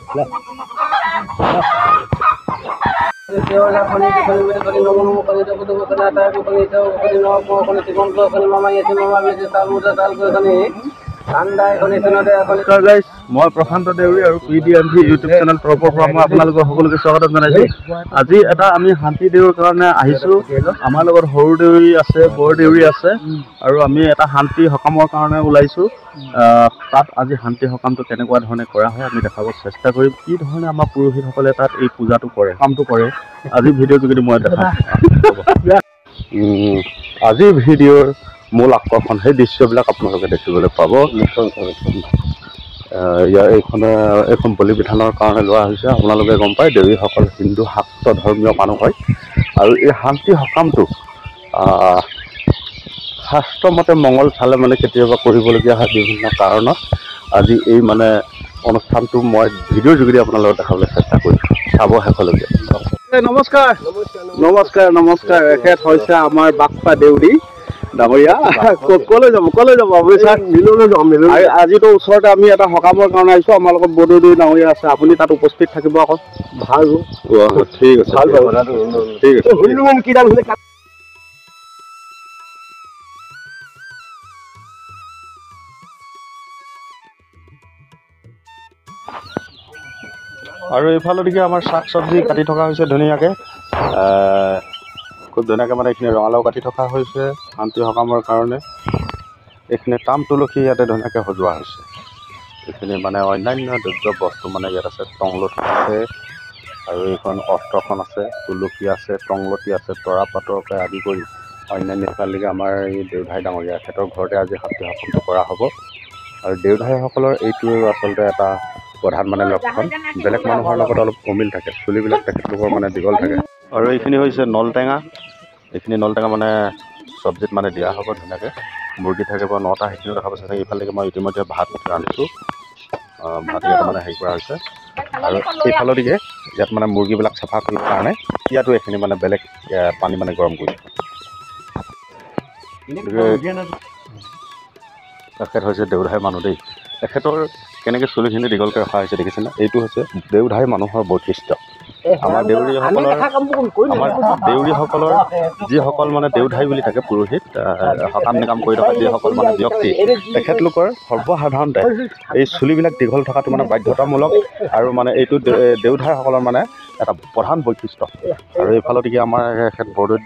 মই প্ৰশান্ত দেউৰী আৰু PDMV YouTube channel তৰফৰ পৰা মই আপোনালোকক সকলোকে স্বাগতম জনাইছোঁ। আজি এটা আমি শান্তি দেউৰ কাৰণে আহিছোঁ। আমাৰ লগত সৰু দেউৰী আছে, বৰ দেউৰী আছে আৰু আমি এটা শান্তি সকামৰ কাৰণে ওলাইছোঁ। তাত আজি শান্তি সকামটো কেনেকুৱা ধৰণে কৰা হয় আমি দেখাব চেষ্টা কৰিম। কি ধৰণে আমাৰ পুৰোহিতসকলে তাত এই পূজাটো কৰে, কামটো কৰে, আজি ভিডিঅ' যোগেদি মই দেখাম। আজিৰ ভিডিঅ'ৰ মূল আকৰ্ষণ সেই দৃশ্যবিলাক আপোনালোকে দেখিবলৈ পাব। এইখন বলি বিধানৰ কাৰণে লোৱা হৈছে। আপোনালোকে গম পায় দেউৰীসকল হিন্দু শাক্ত ধৰ্মীয় মানুহ হয় আৰু এই শান্তি সকামটো শাস্ত্ৰমতে মংগল চালে মানে কেতিয়াবা কৰিবলগীয়া হয় বিভিন্ন কাৰণত। আজি এই মানে অনুষ্ঠানটো মই ভিডিঅ'ৰ যোগেদি আপোনালোকক দেখাবলৈ চেষ্টা কৰিছোঁ, চাব শেষলৈকে। নমস্কাৰ নমস্কাৰ নমস্কাৰ। এখেত হৈছে আমাৰ বাক্পা দেউৰী ডাঙৰীয়া। কলৈ যাব আপুনি ছাৰ? আজিতো ওচৰতে আমি এটা সকামৰ কাৰণে আহিছোঁ। আমাৰ লগত বৰদেউৰী ডাঙৰীয়া আছে, আপুনি তাত উপস্থিত থাকিব আকৌ। ভাল ঠিক আছে ঠিক আছে। আৰু এইফাললৈকে আমাৰ শাক চব্জি কাটি থকা হৈছে ধুনীয়াকৈ, খুব ধুনীয়াকৈ মানে এইখিনি ৰঙালাও কাটি থকা হৈছে শান্তি সকামৰ কাৰণে। এইখিনি তাম তুলসী ইয়াতে ধুনীয়াকৈ সজোৱা হৈছে। এইখিনি মানে অন্যান্য দ্ৰব্য বস্তু মানে ইয়াত আছে। টংলতি আছে আৰু এইখন অস্ত্ৰখন আছে, তুলসী আছে, টংলতি আছে, তৰা পাতৰকে আদি কৰি অন্যান্য এইফাললৈকে আমাৰ এই দেউধাই ডাঙৰীয়া এখেতৰ ঘৰতে আজি শান্তি সকামটো কৰা হ'ব। আৰু দেউধাইসকলৰ এইটোৱে আচলতে এটা প্ৰধান মানে লক্ষণ, বেলেগ মানুহৰ লগত অলপ অমিল থাকে, চুলিবিলাক তেখেতলোকৰ মানে দীঘল থাকে। আৰু এইখিনি হৈছে নলটেঙা। এইখিনি নলটেঙা মানে চব্জিত মানে দিয়া হ'ব ধুনীয়াকৈ। মুৰ্গী থাকিব 9টা, সেইখিনিও দেখা পাইছে। এইফালেকে মই ইতিমধ্যে ভাত ৰান্ধিছোঁ। ভাত ইয়াত মানে হেৰি কৰা হৈছে। আৰু এইফাললৈকে ইয়াত মানে মুৰ্গীবিলাক চাফা কৰিবৰ কাৰণে ইয়াতো এইখিনি মানে বেলেগ পানী মানে গৰম কৰিছোঁ। তেখেত হৈছে দেউধাই মানুহ দেই। এখেতৰ কেনেকৈ চুলিখিনি দীঘলকৈ ৰখা হৈছে দেখিছেনে? এইটো হৈছে দেউধাই মানুহৰ বৈশিষ্ট্য। আমাৰ দেউৰীসকলৰ যিসকল মানে দেউধাই বুলি থাকে পুৰোহিত, সকাম নিকাম কৰি থকা যিসকল মানে ব্যক্তি, তেখেতলোকৰ সৰ্বসাধাৰণতে এই চুলিবিলাক দীঘল থকাটো মানে বাধ্যতামূলক। আৰু মানে এইটো দেউধাইসকলৰ মানে এটা প্ৰধান বৈশিষ্ট্য। আৰু এইফাললৈকে আমাৰ এখেত বৰদৈ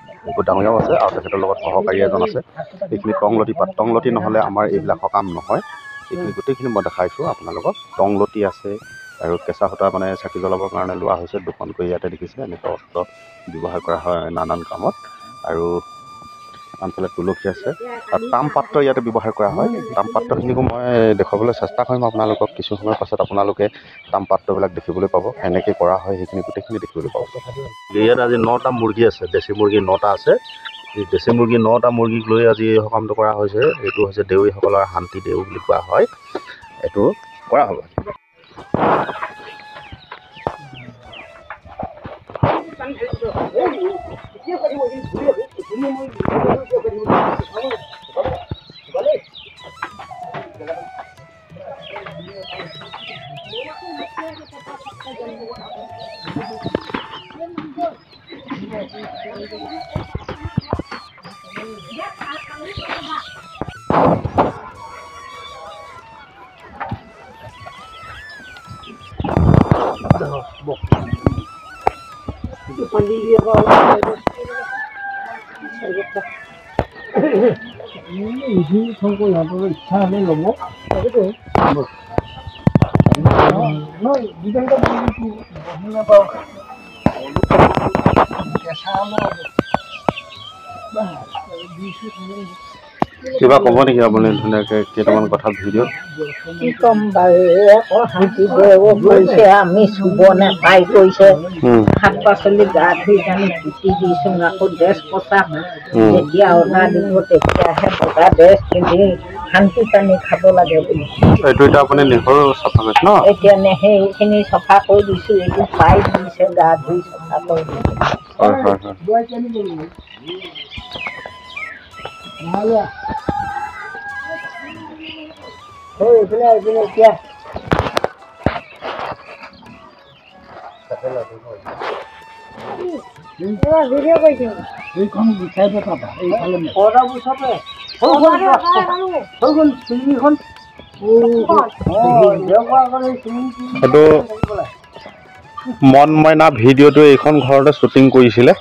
ডাঙৰীয়াও আছে আৰু তেখেতৰ লগত সহকাৰী এজন আছে। এইখিনি টংলতি পাত, টংলতি নহ'লে আমাৰ এইবিলাক সকাম নহয়। এইখিনি গোটেইখিনি মই দেখাইছোঁ আপোনালোকক। টংলতি আছে আৰু কেঁচা সূতা মানে চাকি জ্বলাবৰ কাৰণে লোৱা হৈছে দুখনকৈ। ইয়াতে দেখিছে এনেকুৱা অস্ত্ৰ ব্যৱহাৰ কৰা হয় নানান কামত। আৰু আনফালে তুলসী আছে আৰু তাম পাত্ৰ ইয়াতে ব্যৱহাৰ কৰা হয়। তাম পাত্ৰখিনিকো মই দেখুৱাবলৈ চেষ্টা কৰিম আপোনালোকক। কিছু সময়ৰ পাছত আপোনালোকে তাম পাত্ৰবিলাক দেখিবলৈ পাব, এনেকৈ কৰা হয় সেইখিনি গোটেইখিনি দেখিবলৈ পাব। ইয়াত আজি 9টা মুৰ্গী আছে, দেশী মুৰ্গী 9টা আছে। এই দেশী মুৰ্গী 9টা মুৰ্গীক লৈ আজি এই সকামটো কৰা হৈছে। এইটো হৈছে দেউৰীসকলৰ শান্তি দেউ বুলি কোৱা হয়। এইটো কৰা হ'ব। কিবা ক'ব নেকি আপুনি ধুনীয়াকৈ কেইটামান কথা ভিডিঅ'? কি ক'ম বাৰু, শান্তি দেউক কৈছে আমি চুব নেপাই কৈছে। শাক পাচলি গা ধুই আমি পুতি দিছোঁ, আকৌ ড্ৰেছ পোছাক যেতিয়া অৰ্ডাৰ দিব তেতিয়াহে বগা ড্ৰেছ পিন্ধি শান্তি পানী খাব লাগে বুলি। এইটো এতিয়া আপুনি নেহৰু চাফা কৰিছে ন? এতিয়া সেইখিনি চফা কৰি দিছোঁ। এইটো পাই দিছে, গা ধুই চফা কৰি দিছোঁ। হয় হয় হয়। এইপিনে এতিয়া ভিডিঅ' কৰিছোঁ এইখন বিচাৰিব পাবা এইফালে পৰা বুচাতে এইটো মন মইনা ভিডিঅ'টো এইখন ঘৰতে শ্বুটিং কৰিছিলে।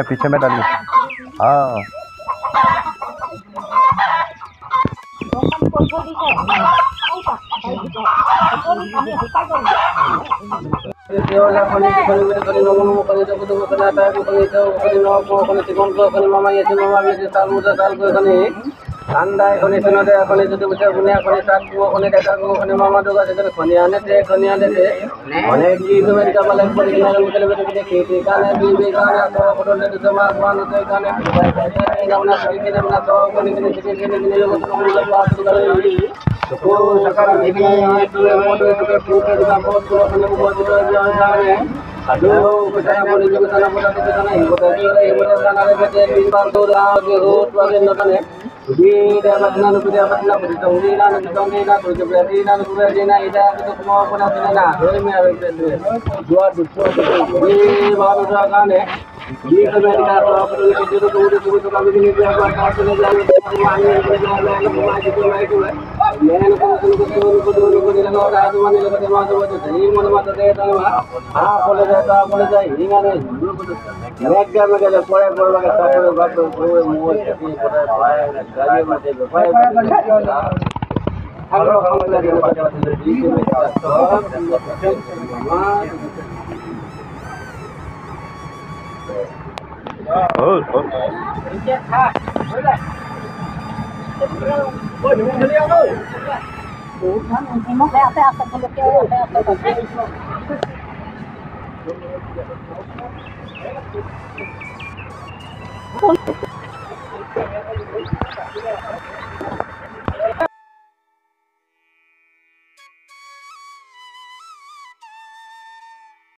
पीछे में डालिए। हाँ ঠান্ডা এখনই শুনতে এখনই যদি উঠে শুনে এখনই শাক ওখানে দেখা ওখানে মামা দোকা সেখানে খনি আনেতে অনেক কিছু মেডিকা বলে পরে কিনারে মুখে বেঁধে দেখি কানে বিবি কানে তো ফটোলে দিতে মা বানতে কানে আমরা সঙ্গে আমরা তো কোন দিন থেকে কিনে লোক তো পাস করে তো সকাল দিবি তো মোটর থেকে পুরো দিন বহুত করে বহুত জানে আদো কোথায় বলে যে কোথায় বলে তো না এই কথা এই বলে জানালে যে তিনবার তো আগে রোজ বাজে নতনে Di dapat nanu punya apa nanu punya tonggi nanu punya berarti nanu punya na ida itu semua pun ada na dua me ada itu dua di baru kan di Amerika atau apa itu itu kami ini dia buat apa ni jalan